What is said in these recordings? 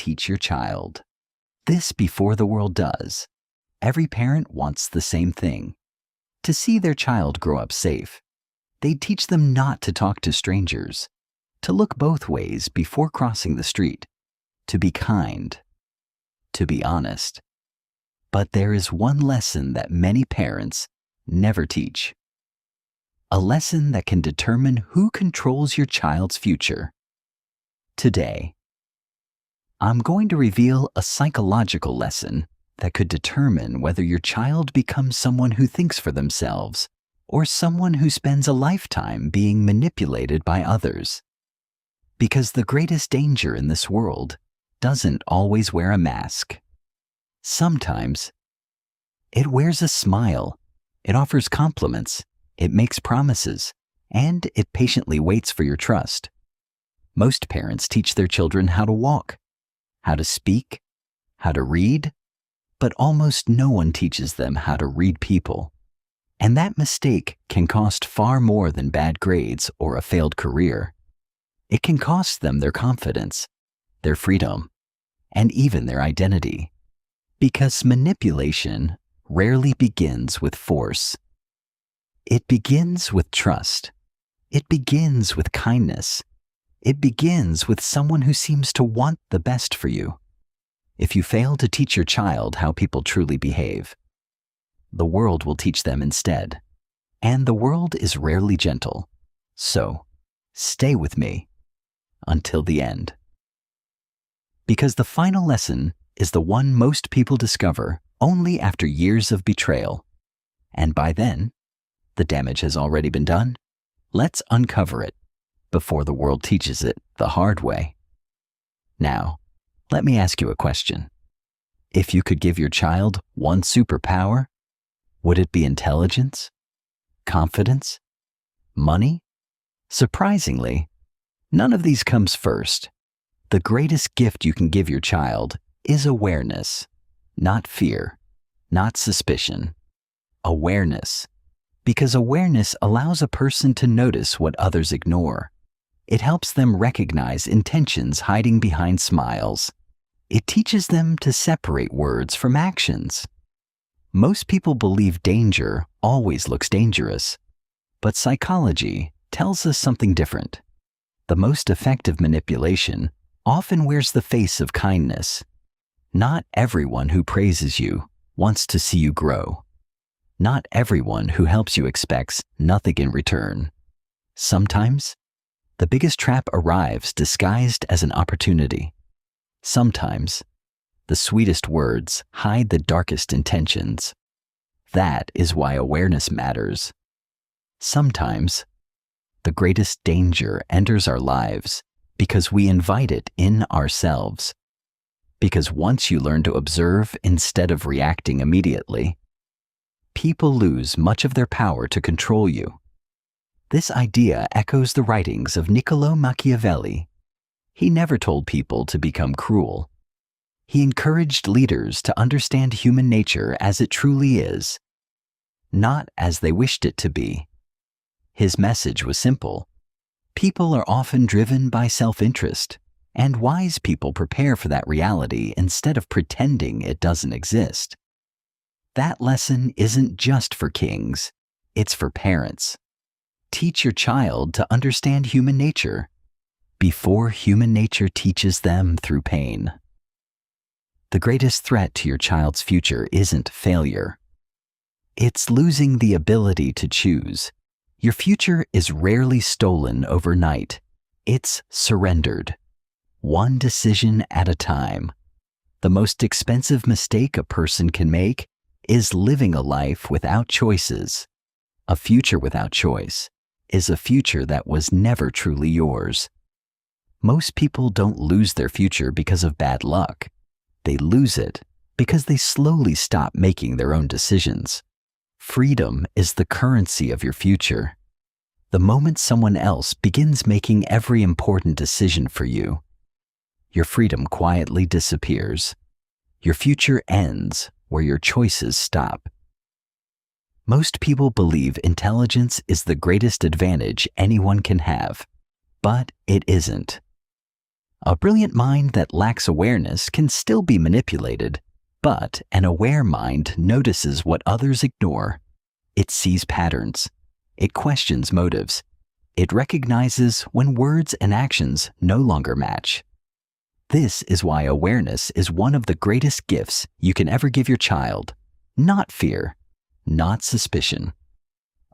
teach your child. This before the world does. Every parent wants the same thing: to see their child grow up safe. They teach them not to talk to strangers, to look both ways before crossing the street, to be kind, to be honest. But there is one lesson that many parents never teach. A lesson that can determine who controls your child's future. Today, I'm going to reveal a psychological lesson that could determine whether your child becomes someone who thinks for themselves or someone who spends a lifetime being manipulated by others. Because the greatest danger in this world doesn't always wear a mask. Sometimes it wears a smile, it offers compliments, it makes promises, and it patiently waits for your trust. Most parents teach their children how to walk, how to speak, how to read, but almost no one teaches them how to read people. And that mistake can cost far more than bad grades or a failed career. It can cost them their confidence, their freedom, and even their identity. Because manipulation rarely begins with force. It begins with trust. It begins with kindness. It begins with someone who seems to want the best for you. If you fail to teach your child how people truly behave, the world will teach them instead. And the world is rarely gentle. So, stay with me until the end. Because the final lesson is the one most people discover only after years of betrayal. And by then, the damage has already been done. Let's uncover it before the world teaches it the hard way. Now, let me ask you a question. If you could give your child one superpower, would it be intelligence? Confidence? Money? Surprisingly, none of these comes first. The greatest gift you can give your child is awareness, not fear, not suspicion. Awareness. Because awareness allows a person to notice what others ignore. It helps them recognize intentions hiding behind smiles. It teaches them to separate words from actions. Most people believe danger always looks dangerous, but psychology tells us something different. The most effective manipulation often wears the face of kindness. Not everyone who praises you wants to see you grow. Not everyone who helps you expects nothing in return. Sometimes, the biggest trap arrives disguised as an opportunity. Sometimes, the sweetest words hide the darkest intentions. That is why awareness matters. Sometimes, the greatest danger enters our lives because we invite it in ourselves. Because once you learn to observe instead of reacting immediately, people lose much of their power to control you. This idea echoes the writings of Niccolò Machiavelli. He never told people to become cruel. He encouraged leaders to understand human nature as it truly is, not as they wished it to be. His message was simple. People are often driven by self-interest, and wise people prepare for that reality instead of pretending it doesn't exist. That lesson isn't just for kings, it's for parents. Teach your child to understand human nature before human nature teaches them through pain. The greatest threat to your child's future isn't failure. It's losing the ability to choose. Your future is rarely stolen overnight. It's surrendered, one decision at a time. The most expensive mistake a person can make is living a life without choices. A future without choice is a future that was never truly yours. Most people don't lose their future because of bad luck. They lose it because they slowly stop making their own decisions. Freedom is the currency of your future. The moment someone else begins making every important decision for you, your freedom quietly disappears. Your future ends where your choices stop. Most people believe intelligence is the greatest advantage anyone can have, but it isn't. A brilliant mind that lacks awareness can still be manipulated, but an aware mind notices what others ignore. It sees patterns. It questions motives. It recognizes when words and actions no longer match. This is why awareness is one of the greatest gifts you can ever give your child. Not fear, not suspicion.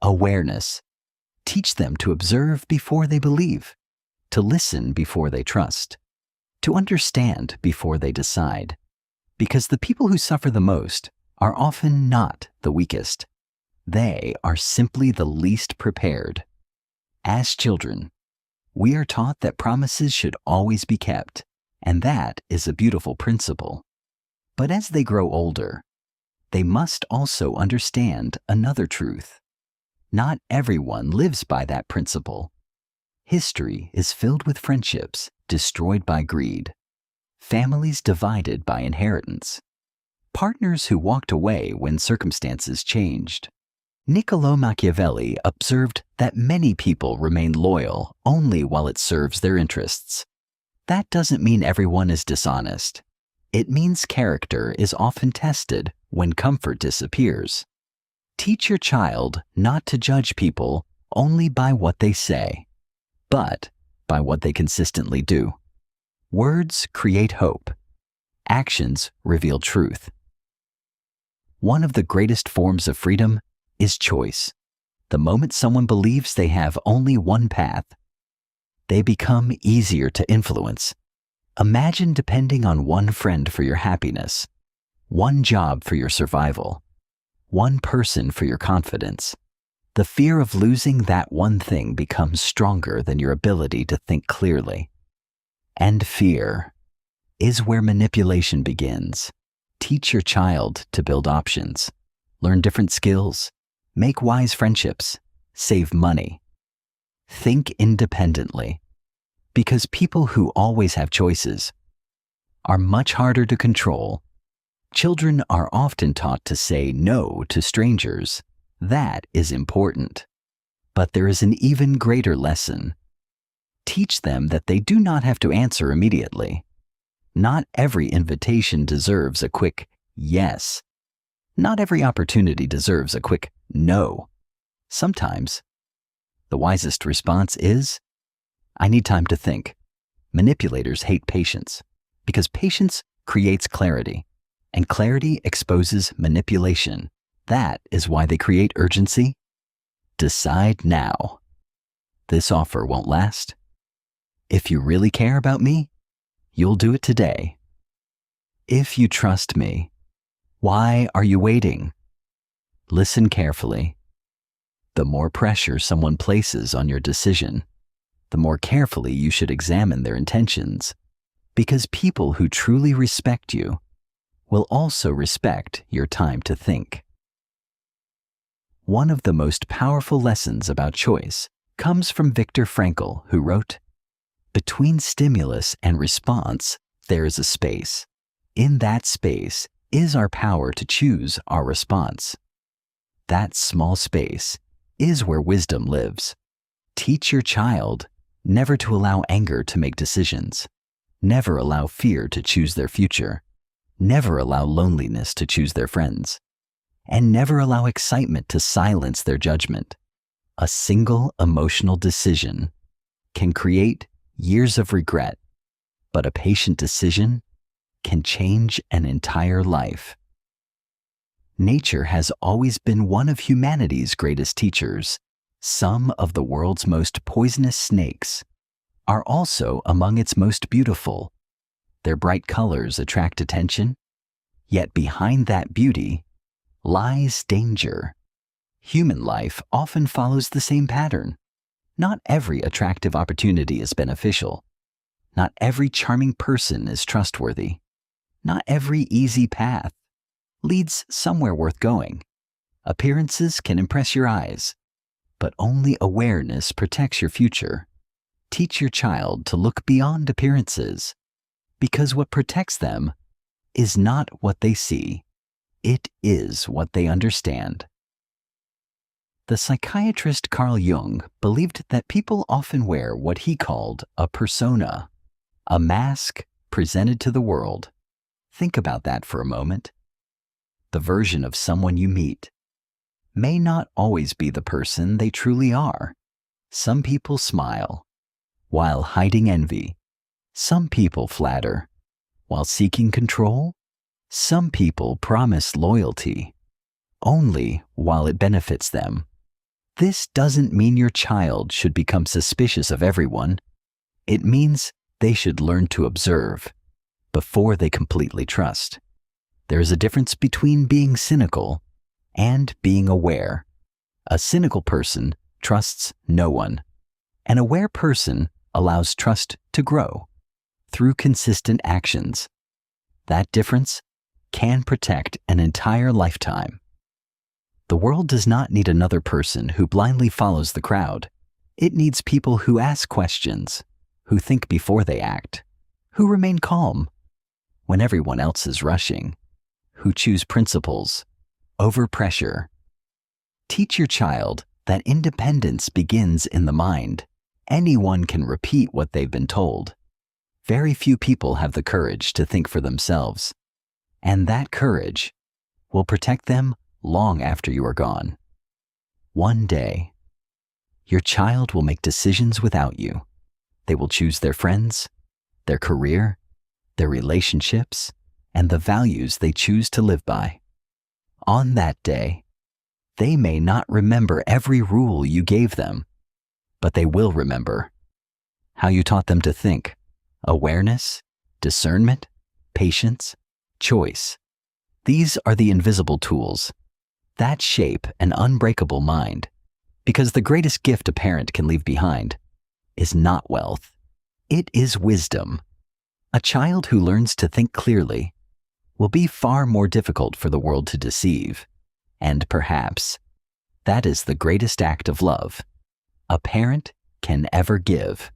Awareness. Teach them to observe before they believe, to listen before they trust, to understand before they decide. Because the people who suffer the most are often not the weakest. They are simply the least prepared. As children, we are taught that promises should always be kept, and that is a beautiful principle. But as they grow older, they must also understand another truth. Not everyone lives by that principle. History is filled with friendships destroyed by greed, families divided by inheritance, partners who walked away when circumstances changed. Niccolò Machiavelli observed that many people remain loyal only while it serves their interests. That doesn't mean everyone is dishonest. It means character is often tested when comfort disappears. Teach your child not to judge people only by what they say, but by what they consistently do. Words create hope. Actions reveal truth. One of the greatest forms of freedom is choice. The moment someone believes they have only one path, they become easier to influence. Imagine depending on one friend for your happiness, one job for your survival, one person for your confidence. The fear of losing that one thing becomes stronger than your ability to think clearly. And fear is where manipulation begins. Teach your child to build options, learn different skills, make wise friendships, save money. Think independently, because people who always have choices are much harder to control. Children are often taught to say no to strangers. That is important. But there is an even greater lesson. Teach them that they do not have to answer immediately. Not every invitation deserves a quick yes. Not every opportunity deserves a quick no. Sometimes, the wisest response is, I need time to think. Manipulators hate patience, because patience creates clarity, and clarity exposes manipulation. That is why they create urgency. Decide now. This offer won't last. If you really care about me, you'll do it today. If you trust me, why are you waiting? Listen carefully. The more pressure someone places on your decision, the more carefully you should examine their intentions, because people who truly respect you will also respect your time to think. One of the most powerful lessons about choice comes from Viktor Frankl, who wrote, "Between stimulus and response, there is a space. In that space is our power to choose our response. That small space is where wisdom lives." Teach your child never to allow anger to make decisions, never allow fear to choose their future, never allow loneliness to choose their friends, and never allow excitement to silence their judgment. A single emotional decision can create years of regret, but a patient decision can change an entire life. Nature has always been one of humanity's greatest teachers. Some of the world's most poisonous snakes are also among its most beautiful. Their bright colors attract attention, yet behind that beauty lies danger. Human life often follows the same pattern. Not every attractive opportunity is beneficial. Not every charming person is trustworthy. Not every easy path leads somewhere worth going. Appearances can impress your eyes, but only awareness protects your future. Teach your child to look beyond appearances, because what protects them is not what they see. It is what they understand. The psychiatrist Carl Jung believed that people often wear what he called a persona, A mask presented to the world. Think about that for a moment. The version of someone you meet may not always be the person they truly are. Some people smile while hiding envy. Some people flatter while seeking control. Some people promise loyalty only while it benefits them. This doesn't mean your child should become suspicious of everyone. It means they should learn to observe before they completely trust. There is a difference between being cynical and being aware. A cynical person trusts no one. An aware person allows trust to grow through consistent actions. That difference can protect an entire lifetime. The world does not need another person who blindly follows the crowd. It needs people who ask questions, who think before they act, who remain calm when everyone else is rushing, who choose principles over pressure. Teach your child that independence begins in the mind. Anyone can repeat what they've been told. Very few people have the courage to think for themselves, and that courage will protect them long after you are gone. One day, your child will make decisions without you. They will choose their friends, their career, their relationships, and the values they choose to live by. On that day, they may not remember every rule you gave them, but they will remember how you taught them to think. Awareness, discernment, patience, choice. These are the invisible tools that shape an unbreakable mind, because the greatest gift a parent can leave behind is not wealth. It is wisdom. A child who learns to think clearly will be far more difficult for the world to deceive, and perhaps that is the greatest act of love a parent can ever give.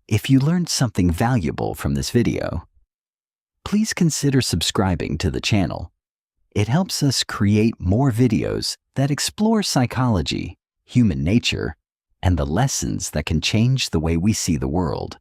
If you learned something valuable from this video, please consider subscribing to the channel. It helps us create more videos that explore psychology, human nature, and the lessons that can change the way we see the world.